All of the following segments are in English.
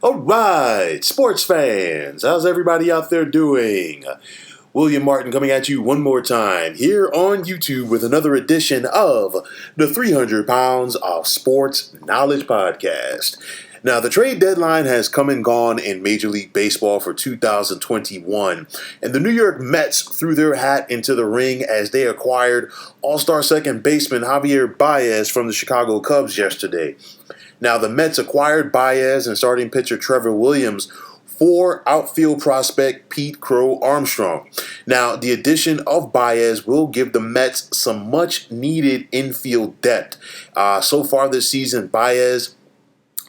All right, sports fans, how's everybody out there doing? William Martin coming at you one more time here on YouTube with another edition of the 300 Pounds of Sports Knowledge Podcast. Now, the trade deadline has come and gone in Major League Baseball for 2021, and the New York Mets threw their hat into the ring as they acquired All-Star second baseman Javier Baez from the Chicago Cubs yesterday. Now, the Mets acquired Baez and starting pitcher Trevor Williams for outfield prospect Pete Crow Armstrong. Now, the addition of Baez will give the Mets some much-needed infield depth. So far this season, Baez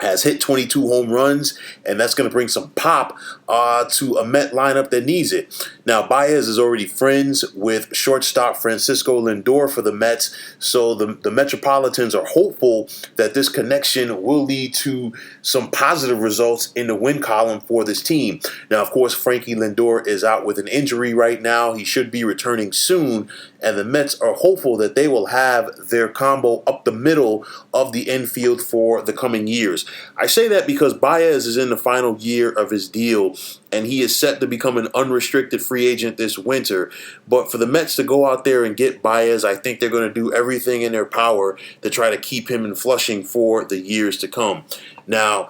has hit 22 home runs, and that's going to bring some pop to a Met lineup that needs it. Now, Baez is already friends with shortstop Francisco Lindor for the Mets, so the Metropolitans are hopeful that this connection will lead to some positive results in the win column for this team. Now, of course, Frankie Lindor is out with an injury right now. He should be returning soon, and the Mets are hopeful that they will have their combo up the middle of the infield for the coming years. I say that because Baez is in the final year of his deal, and he is set to become an unrestricted free agent this winter. But for the Mets to go out there and get Baez, I think they're going to do everything in their power to try to keep him in Flushing for the years to come. Now,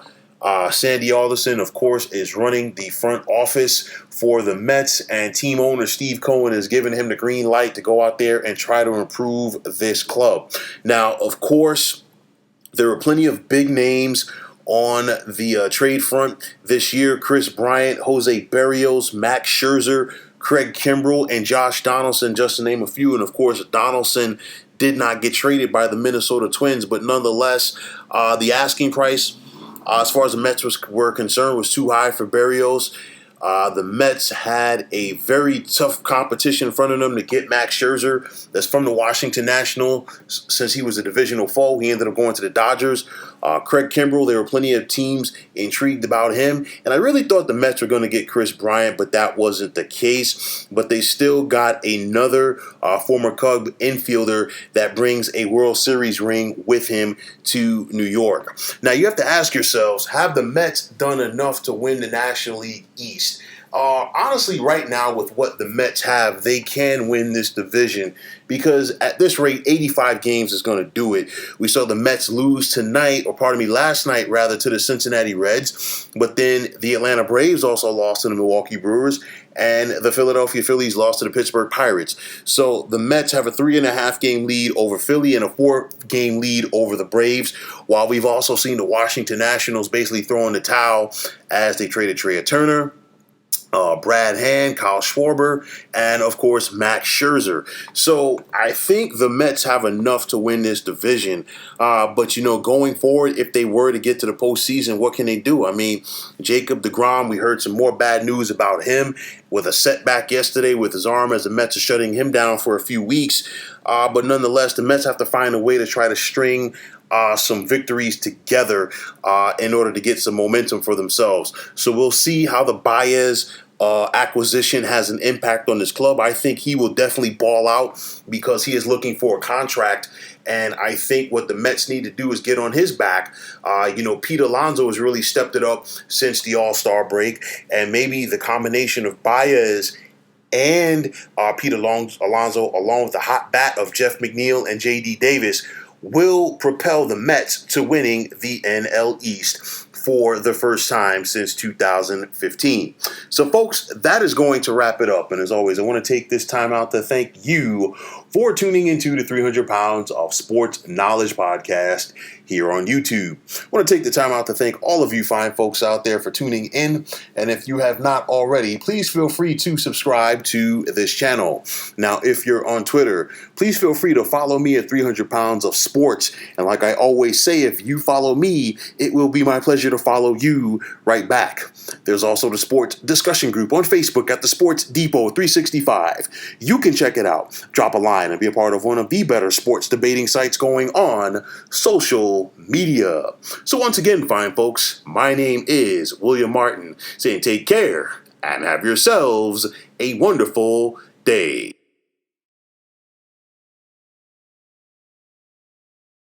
Sandy Alderson, of course, is running the front office for the Mets, and team owner Steve Cohen has given him the green light to go out there and try to improve this club. Now, of course, there are plenty of big names on the trade front this year. Chris Bryant, Jose Berrios, Max Scherzer, Craig Kimbrell, and Josh Donaldson, just to name a few. And, of course, Donaldson did not get traded by the Minnesota Twins, but nonetheless, the asking price, as far as the Mets were concerned, was too high for Berrios. The Mets had a very tough competition in front of them to get Max Scherzer. That's from the Washington Nationals. Since he was a divisional foe, he ended up going to the Dodgers. Craig Kimbrell, there were plenty of teams intrigued about him. And I really thought the Mets were going to get Chris Bryant, but that wasn't the case. But they still got another former Cub infielder that brings a World Series ring with him to New York. Now, you have to ask yourselves, have the Mets done enough to win the National League East? Honestly, right now, with what the Mets have, they can win this division because at this rate, 85 games is going to do it. We saw the Mets lose last night, to the Cincinnati Reds, but then the Atlanta Braves also lost to the Milwaukee Brewers, and the Philadelphia Phillies lost to the Pittsburgh Pirates. So the Mets have a 3.5 game lead over Philly and a 4-game lead over the Braves, while we've also seen the Washington Nationals basically throw in the towel as they traded Trey Turner, Brad Hand, Kyle Schwarber, and, of course, Max Scherzer. So I think the Mets have enough to win this division. But, going forward, if they were to get to the postseason, what can they do? I mean, Jacob deGrom, we heard some more bad news about him with a setback yesterday with his arm as the Mets are shutting him down for a few weeks. But nonetheless, the Mets have to find a way to try to string some victories together in order to get some momentum for themselves. So we'll see how the Baez acquisition has an impact on this club. I think he will definitely ball out because he is looking for a contract, and I think what the Mets need to do is get on his back. Pete Alonso has really stepped it up since the All-Star break, and maybe the combination of Baez and Pete Alonso, along with the hot bat of Jeff McNeil and J.D. Davis, will propel the Mets to winning the NL East for the first time since 2015. So, folks, that is going to wrap it up. And as always, I want to take this time out to thank you for tuning into the 300 Pounds of Sports Knowledge Podcast here on YouTube. I want to take the time out to thank all of you fine folks out there for tuning in. And if you have not already, please feel free to subscribe to this channel. Now, if you're on Twitter, please feel free to follow me at 300 Pounds of Sports. And like I always say, if you follow me, it will be my pleasure to follow you right back. There's also the sports discussion group on Facebook at the Sports Depot 365. You can check it out, drop a line, and be a part of one of the better sports debating sites going on social media. So once again, fine folks, my name is William Martin, saying take care and have yourselves a wonderful day.